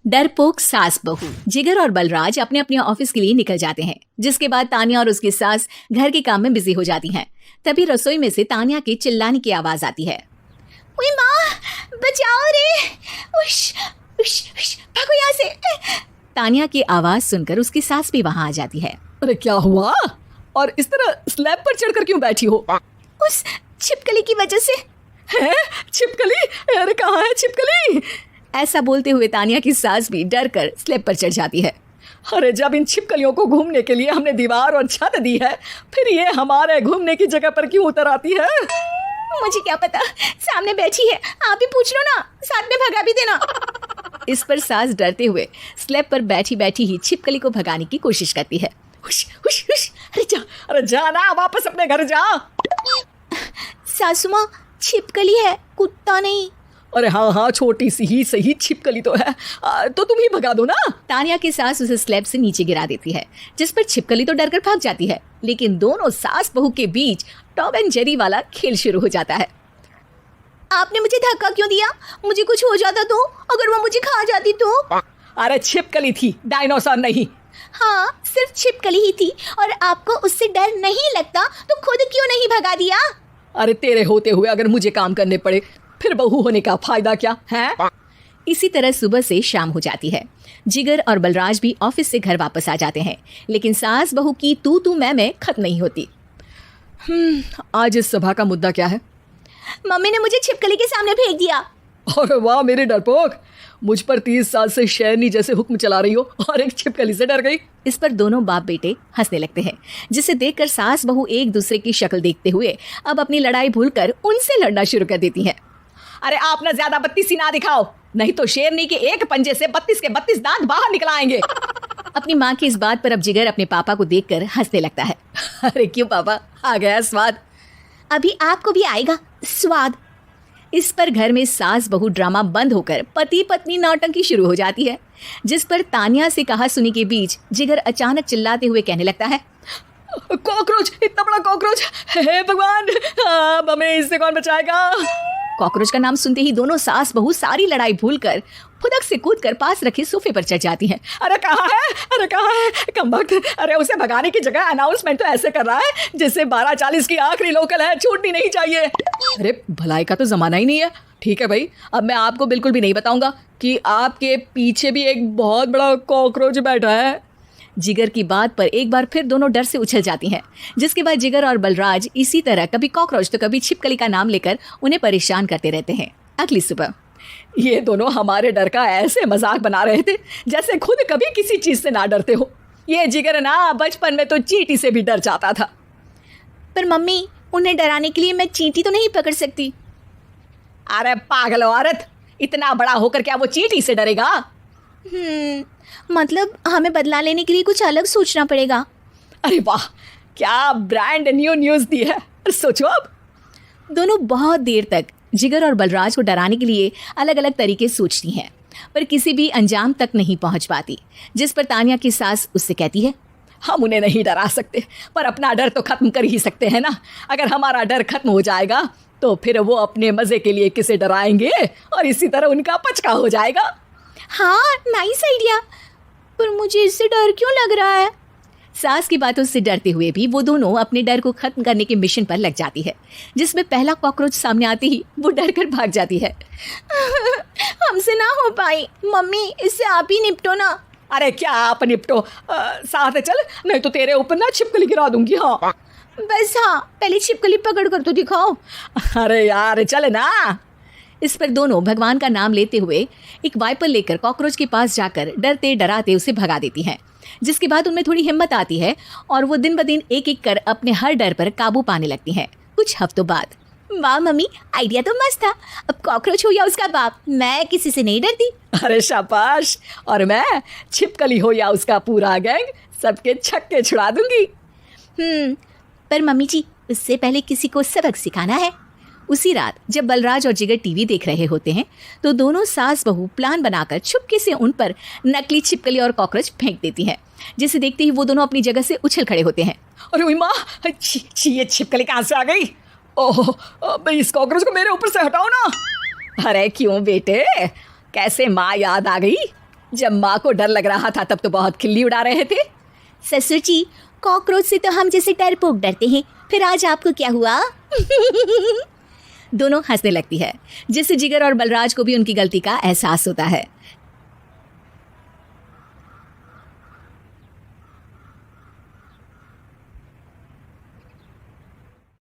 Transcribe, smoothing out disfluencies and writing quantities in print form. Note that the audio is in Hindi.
डरपोक सास बहू। जिगर और बलराज अपने अपने ऑफिस के लिए निकल जाते हैं, जिसके बाद तान्या और उसकी सास घर के काम में बिजी हो जाती हैं। तभी रसोई में से तान्या के चिल्लाने की आवाज आती है। ओए माँ, बचाओ रे! उश, उश, उश, भागो यहाँ से! तान्या की आवाज सुनकर उसकी सास भी वहाँ आ जाती है। अरे क्या हुआ? और इस तरह स्लैब पर चढ़कर क्यों बैठी हो? उस छिपकली की वजह से। है? छिपकली? अरे कहाँ है छिपकली? ऐसा बोलते हुए तान्या की सास भी डर कर स्लैब पर चढ़ जाती है। अरे जब इन छिपकलियों को घूमने के लिए हमने दीवार और छत दी है, फिर ये हमारे घूमने की जगह पर क्यों उतर आती है? मुझे क्या पता, सामने बैठी है, आप ही पूछ लो ना, साथ में भगा भी देना। इस पर सास डरते हुए स्लैब पर बैठी बैठी ही छिपकली को भगाने की कोशिश करती है। हुश, हुश, हुश, अरे जा ना, वापस अपने घर जा। सासू माँ, छिपकली है, कुत्ता नहीं। अरे हाँ, छोटी सी ही सही छिपकली तो है, तो तुम ही भगा दो ना। तान्या की सास उसे स्लैब से नीचे गिरा देती है, जिस पर छिपकली तो डरकर भाग जाती है, लेकिन दोनों सास बहू के बीच टॉम एंड जेरी वाला खेल शुरू हो जाता है। आपने मुझे धक्का क्यों दिया? मुझे कुछ हो जाता तो? अगर वो मुझे खा जाती तो? अरे छिपकली थी, डायनासोर नहीं। हाँ, सिर्फ छिपकली ही थी, और आपको उससे डर नहीं लगता तो खुद क्यों नहीं भगा दिया? अरे तेरे होते हुए अगर मुझे काम करने पड़े, फिर बहू होने का फायदा क्या है? इसी तरह सुबह से शाम हो जाती है। जिगर और बलराज भी ऑफिस से घर वापस आ जाते हैं, लेकिन सास बहू की तू मैं खत्म नहीं होती। आज इस सभा का मुद्दा क्या है? मम्मी ने मुझे छिपकली के सामने फेंक दिया। अरे वाह मेरे डरपोक, मुझ पर 30 साल से शेरनी जैसे हुक्म चला रही हो और एक छिपकली से डर गई। इस पर दोनों बाप बेटे हंसने लगते हैं, जिसे देखकर सास बहू एक दूसरे की शक्ल देखते हुए अब अपनी लड़ाई भूलकर उनसे लड़ना शुरू कर देती हैं। अरे आप ना ज्यादा बत्तीसी ना दिखाओ, नहीं तो शेरनी के एक पंजे से 32 के 32 दांत बाहर निकल आएंगे। अपनी माँ की इस बात पर अब जिगर अपने पापा को देखकर हंसने लगता है। अरे क्यों पापा, आ गया स्वाद? अभी आपको भी आएगा स्वाद। इस पर घर में सास बहू ड्रामा बंद होकर पति पत्नी नौटंकी शुरू हो जाती है, जिस पर तान्या से कहा सुनी के बीच जिगर अचानक चिल्लाते हुए कहने लगता है। कॉकरोच, इतना बड़ा कॉकरोच! हे भगवान, अब हमें इससे कौन बचाएगा? कॉकरोच का नाम सुनते ही दोनों सास बहू सारी लड़ाई भूलकर फुदक से कूदकर पास रखे सोफे पर चढ़ जाती हैं। अरे कहाँ है कमबख्त! अरे उसे भगाने की जगह अनाउंसमेंट तो ऐसे कर रहा है जैसे 12:40 की आखिरी लोकल है, छूटनी नहीं चाहिए। अरे भलाई का तो जमाना ही नहीं है। ठीक है भाई, अब मैं आपको बिल्कुल भी नहीं बताऊंगा कि आपके पीछे भी एक बहुत बड़ा कॉकरोच बैठा है। जिगर की बात पर एक बार फिर दोनों डर से उछल जाती हैं, जिसके बाद जिगर और बलराज इसी तरह कभी कॉकरोच तो कभी छिपकली का नाम लेकर उन्हें परेशान करते रहते हैं। अगली सुबह ये दोनों हमारे डर का ऐसे मजाक बना रहे थे जैसे खुद कभी किसी चीज से ना डरते हो। ये जिगर ना बचपन में तो चींटी से भी डर जाता था। पर मम्मी, उन्हें डराने के लिए मैं चींटी तो नहीं पकड़ सकती। अरे पागल औरत, इतना बड़ा होकर क्या वो चींटी से डरेगा? मतलब हमें बदला लेने के लिए कुछ अलग सोचना पड़ेगा। अरे वाह, क्या ब्रांड न्यू न्यूज़ दी है। सोचो अब। दोनों बहुत देर तक जिगर और बलराज को डराने के लिए अलग अलग तरीके सोचती हैं, पर किसी भी अंजाम तक नहीं पहुंच पाती, जिस पर तान्या की सास उससे कहती है। हम उन्हें नहीं डरा सकते, पर अपना डर तो खत्म कर ही सकते हैं ना। अगर हमारा डर खत्म हो जाएगा तो फिर वो अपने मजे के लिए किसे डराएंगे और इसी तरह उनका पचका हो जाएगा। हाँ, नाइस आइडिया, पर मुझे इससे डर क्यों लग रहा है? सास की बातों से डरते हुए भी वो दोनों अपने डर को खत्म करने के मिशन पर लग जाती है, जिसमें पहला कॉकरोच सामने आते ही वो डर कर भाग जाती है। हमसे ना हो पाई मम्मी, इससे आप ही निपटो ना। अरे क्या आप निपटो, साथ चल, नहीं तो तेरे ऊपर ना छिपकली गिरा दूंगी। हाँ बस, हाँ पहले छिपकली पकड़ कर तो दिखाओ। अरे यार चल ना। इस पर दोनों भगवान का नाम लेते हुए एक वाइपर लेकर कॉकरोच के पास जाकर डरते डराते उसे भगा देती हैं, जिसके बाद उनमें थोड़ी हिम्मत आती है और वो दिन ब दिन एक एक कर अपने हर डर पर काबू पाने लगती हैं। कुछ हफ्तों बाद, वाह मम्मी, आइडिया तो मस्त था। अब कॉकरोच हो या उसका बाप, मैं किसी से नहीं डरती। अरे शाबाश, और मैं छिपकली हो या उसका पूरा गैंग, सबके छक्के छुड़ा दूंगी। पर मम्मी जी, उससे पहले किसी को सबक सिखाना है। उसी रात जब बलराज और जिगर टीवी देख रहे होते हैं तो दोनों सास बहू प्लान बनाकर चुपके से उन पर नकली छिपकली और कॉकरोच फेंक देती हैं, जिसे देखते ही वो दोनों अपनी जगह से उछल खड़े होते हैं। अरे माँ, ये छिपकली कहाँ से आ गई? ओह, इस कॉकरोच को मेरे ऊपर से हटाओ ना। अरे क्यों बेटे, कैसे माँ याद आ गई? जब माँ को डर लग रहा था तब तो बहुत खिल्ली उड़ा रहे थे। ससुर जी, कॉकरोच से तो हम जैसे डरपोक डरते हैं, फिर आज आपको क्या हुआ? दोनों हंसने लगती है, जिससे जिगर और बलराज को भी उनकी गलती का एहसास होता है।